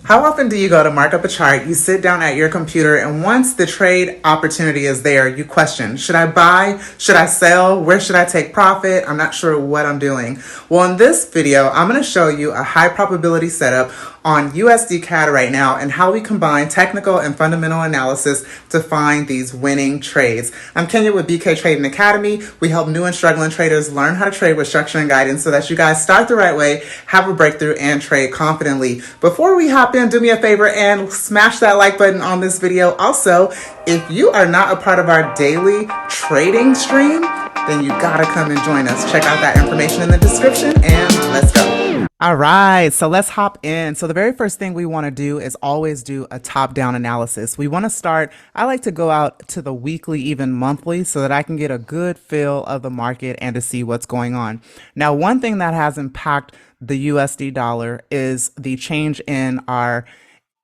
How often do you go to mark up a chart, you sit down at your computer, and once the trade opportunity is there, you question, should I buy? Should I sell? Where should I take profit? I'm not sure what I'm doing. Well, in this video, I'm going to show you a high probability setup on USDCAD right now and how we combine technical and fundamental analysis to find these winning trades. I'm Kenya with BK Trading Academy. We help new and struggling traders learn how to trade with structure and guidance so that you guys start the right way, have a breakthrough, and trade confidently. Before we hop in, do me a favor and smash that like button on this video. Also, if you are not a part of our daily trading stream, then you gotta come and join us. Check out that information in the description and let's go. All right, so let's hop in. So the very first thing we want to do is always do a top-down analysis. We want to start, I like to go out to the weekly, even monthly, so that I can get a good feel of the market and to see what's going on. Now, one thing that has impacted the USD dollar is the change in our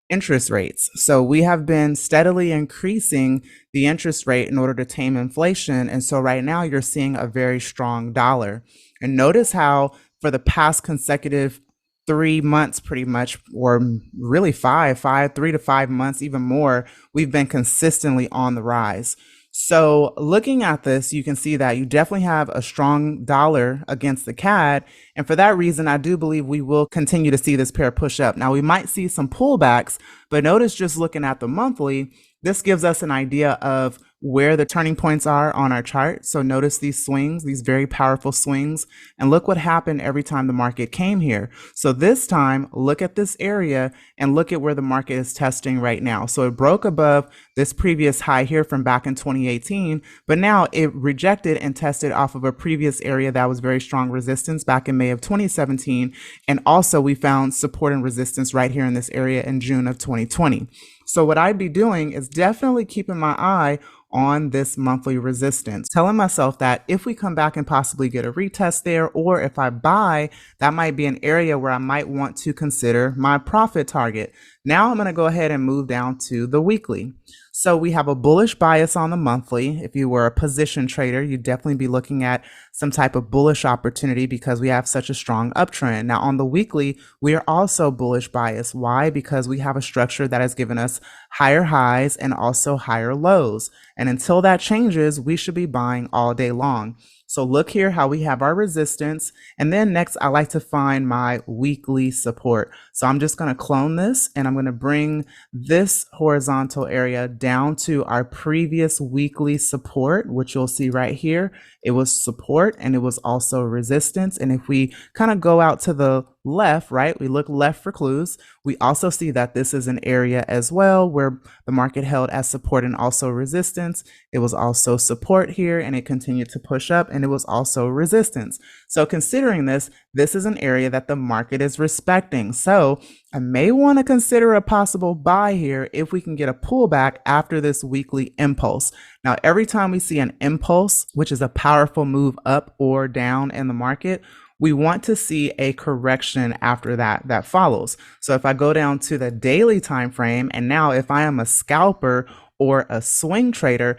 interest rates. So we have been steadily increasing the interest rate in order to tame inflation. And so right now you're seeing a very strong dollar. And notice how for the past consecutive 3 months, pretty much, or really 3 to 5 months, even more, we've been consistently on the rise. So looking at this, you can see that you definitely have a strong dollar against the CAD. And for that reason, I do believe we will continue to see this pair push up. Now, we might see some pullbacks, but notice just looking at the monthly, this gives us an idea of where the turning points are on our chart. So notice these swings, these very powerful swings, and look what happened every time the market came here. So this time, look at this area and look at where the market is testing right now. So it broke above this previous high here from back in 2018, but now it rejected and tested off of a previous area that was very strong resistance back in May of 2017. And also we found support and resistance right here in this area in June of 2020. So what I'd be doing is definitely keeping my eye on this monthly resistance, telling myself that if we come back and possibly get a retest there, or if I buy, that might be an area where I might want to consider my profit target. Now I'm going to go ahead and move down to the weekly. So we have a bullish bias on the monthly. If you were a position trader, you'd definitely be looking at some type of bullish opportunity because we have such a strong uptrend. Now on the weekly, we are also bullish bias. Why? Because we have a structure that has given us higher highs and also higher lows. And until that changes, we should be buying all day long. So look here how we have our resistance. And then next, I like to find my weekly support. So I'm just going to clone this and I'm going to bring this horizontal area down to our previous weekly support, which you'll see right here. It was support and it was also resistance. And if we kind of go out to the left, right, we look left for clues. We also see that this is an area as well where the market held as support and also resistance. It was also support here and it continued to push up and it was also resistance. So considering this, this is an area that the market is respecting. So I may want to consider a possible buy here if we can get a pullback after this weekly impulse. Now, every time we see an impulse, which is a powerful move up or down in the market, we want to see a correction after that follows. So if I go down to the daily time frame, and now if I am a scalper or a swing trader,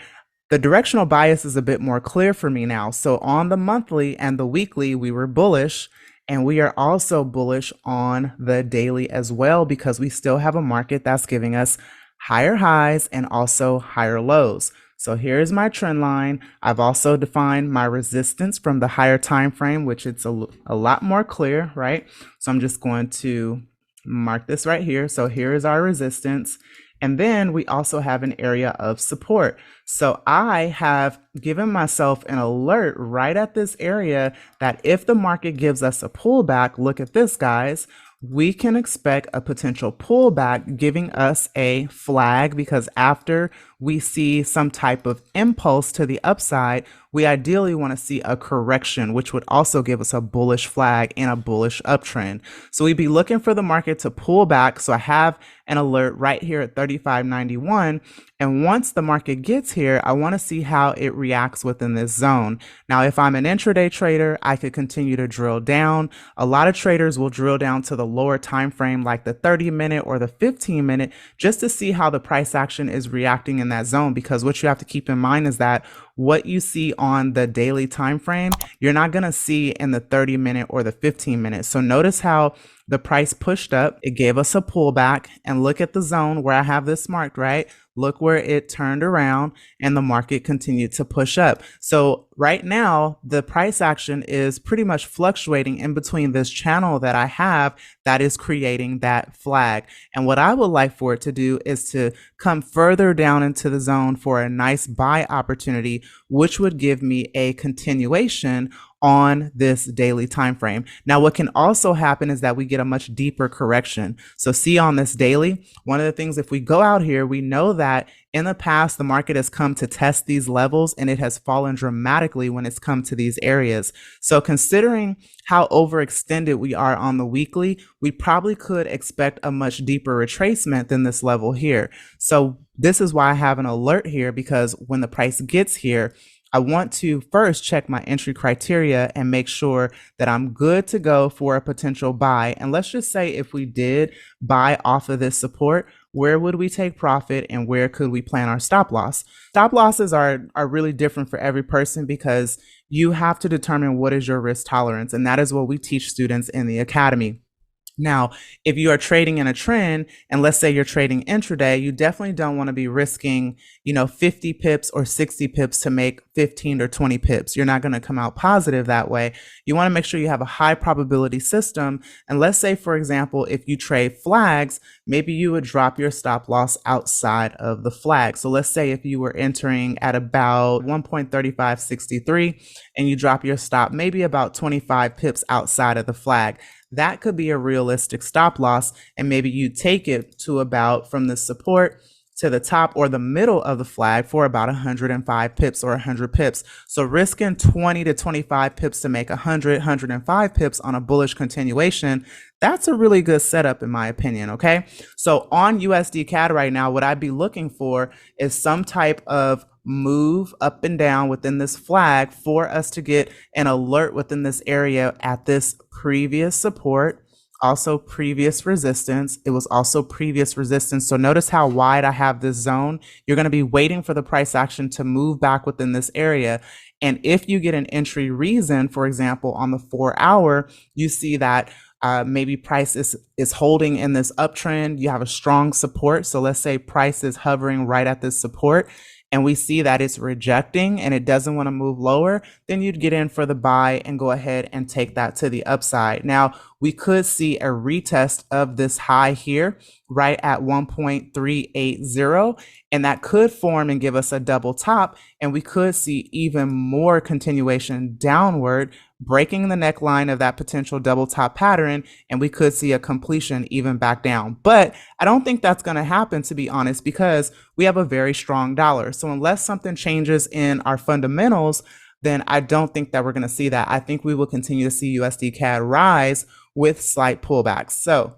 the directional bias is a bit more clear for me now. So on the monthly and the weekly, we were bullish, and we are also bullish on the daily as well because we still have a market that's giving us higher highs and also higher lows. So here's my trend line. I've also defined my resistance from the higher time frame, which it's a lot more clear, right? So I'm just going to mark this right here. So here is our resistance. And then we also have an area of support. So I have given myself an alert right at this area that if the market gives us a pullback, look at this, guys, we can expect a potential pullback giving us a flag because after we see some type of impulse to the upside, we ideally want to see a correction, which would also give us a bullish flag in a bullish uptrend. So we'd be looking for the market to pull back. So I have an alert right here at 35.91. And once the market gets here, I want to see how it reacts within this zone. Now, if I'm an intraday trader, I could continue to drill down. A lot of traders will drill down to the lower time frame, like the 30-minute or the 15-minute, just to see how the price action is reacting in that zone. Because what you have to keep in mind is that what you see on the daily time frame, you're not going to see in the 30-minute or the 15-minute. So notice how the price pushed up, it gave us a pullback, and look at the zone where I have this marked, right? Look where it turned around and the market continued to push up. So right now, the price action is pretty much fluctuating in between this channel that I have that is creating that flag. And what I would like for it to do is to come further down into the zone for a nice buy opportunity, which would give me a continuation on this daily time frame. Now, what can also happen is that we get a much deeper correction. So see on this daily, one of the things, if we go out here, we know that in the past, the market has come to test these levels and it has fallen dramatically when it's come to these areas. So considering how overextended we are on the weekly, we probably could expect a much deeper retracement than this level here. So this is why I have an alert here, because when the price gets here, I want to first check my entry criteria and make sure that I'm good to go for a potential buy. And let's just say if we did buy off of this support, where would we take profit and where could we plan our stop loss? Stop losses are really different for every person because you have to determine what is your risk tolerance. And that is what we teach students in the academy. Now, if you are trading in a trend, and let's say you're trading intraday, you definitely don't want to be risking, 50 pips or 60 pips to make 15 or 20 pips. You're not going to come out positive that way. You want to make sure you have a high probability system. And let's say, for example, if you trade flags, maybe you would drop your stop loss outside of the flag. So let's say if you were entering at about 1.3563 and you drop your stop maybe about 25 pips outside of the flag. That could be a realistic stop loss, and maybe you take it to about from the support to the top or the middle of the flag for about 105 pips or 100 pips. So risking 20 to 25 pips to make 100, 105 pips on a bullish continuation, that's a really good setup in my opinion, okay? So on USDCAD right now, what I'd be looking for is some type of move up and down within this flag for us to get an alert within this area at this previous support, also previous resistance. It was also previous resistance. So notice how wide I have this zone. You're going to be waiting for the price action to move back within this area. And if you get an entry reason, for example, on the 4-hour, you see that maybe price is holding in this uptrend. You have a strong support. So let's say price is hovering right at this support, and we see that it's rejecting and it doesn't want to move lower, then you'd get in for the buy and go ahead and take that to the upside. Now, we could see a retest of this high here right at 1.380, and that could form and give us a double top, and we could see even more continuation downward, breaking the neckline of that potential double top pattern, and we could see a completion even back down. But I don't think that's going to happen, to be honest, because we have a very strong dollar. So unless something changes in our fundamentals, then I don't think that we're going to see that. I think we will continue to see USD-CAD rise with slight pullbacks. So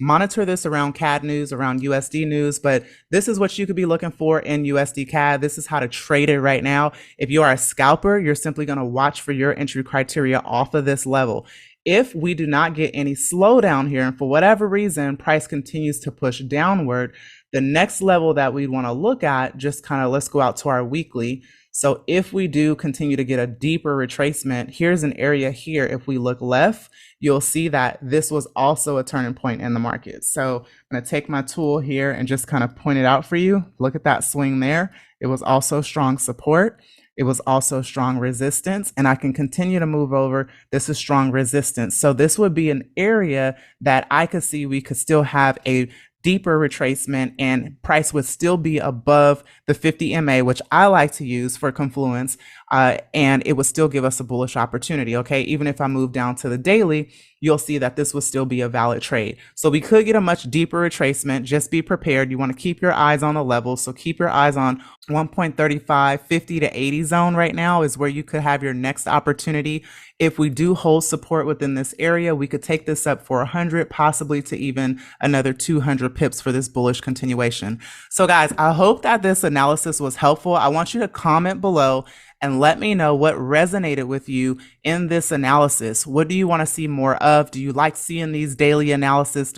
monitor this around CAD news, around USD news, but this is what you could be looking for in USD CAD. This is how to trade it right now. If you are a scalper, you're simply going to watch for your entry criteria off of this level. If we do not get any slowdown here, and for whatever reason, price continues to push downward, the next level that we want to look at, just kind of let's go out to our weekly. So if we do continue to get a deeper retracement, here's an area here. If we look left, you'll see that this was also a turning point in the market. So I'm going to take my tool here and just kind of point it out for you. Look at that swing there. It was also strong support. It was also strong resistance, and I can continue to move over. This is strong resistance. So this would be an area that I could see we could still have a deeper retracement and price would still be above the 50 MA, which I like to use for confluence, and it would still give us a bullish opportunity. Okay, even if I move down to the daily, you'll see that this would still be a valid trade. So we could get a much deeper retracement. Just be prepared. You want to keep your eyes on the levels. So keep your eyes on 1.35, 50 to 80 zone right now is where you could have your next opportunity. If we do hold support within this area, we could take this up for 100, possibly to even another 200 pips for this bullish continuation. So guys, I hope that this analysis was helpful. I want you to comment below and let me know what resonated with you in this analysis. What do you want to see more of? Do you like seeing these daily analysis?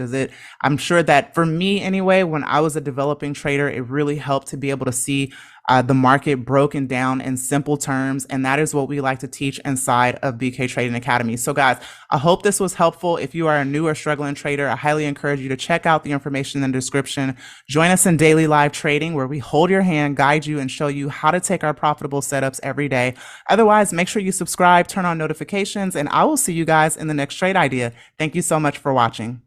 I'm sure that for me anyway, when I was a developing trader, it really helped to be able to see the market broken down in simple terms. And that is what we like to teach inside of BK Trading Academy. So guys, I hope this was helpful. If you are a new or struggling trader, I highly encourage you to check out the information in the description. Join us in daily live trading where we hold your hand, guide you, and show you how to take our profitable setups every day. Otherwise, make sure you subscribe, turn on notifications, and I will see you guys in the next trade idea. Thank you so much for watching.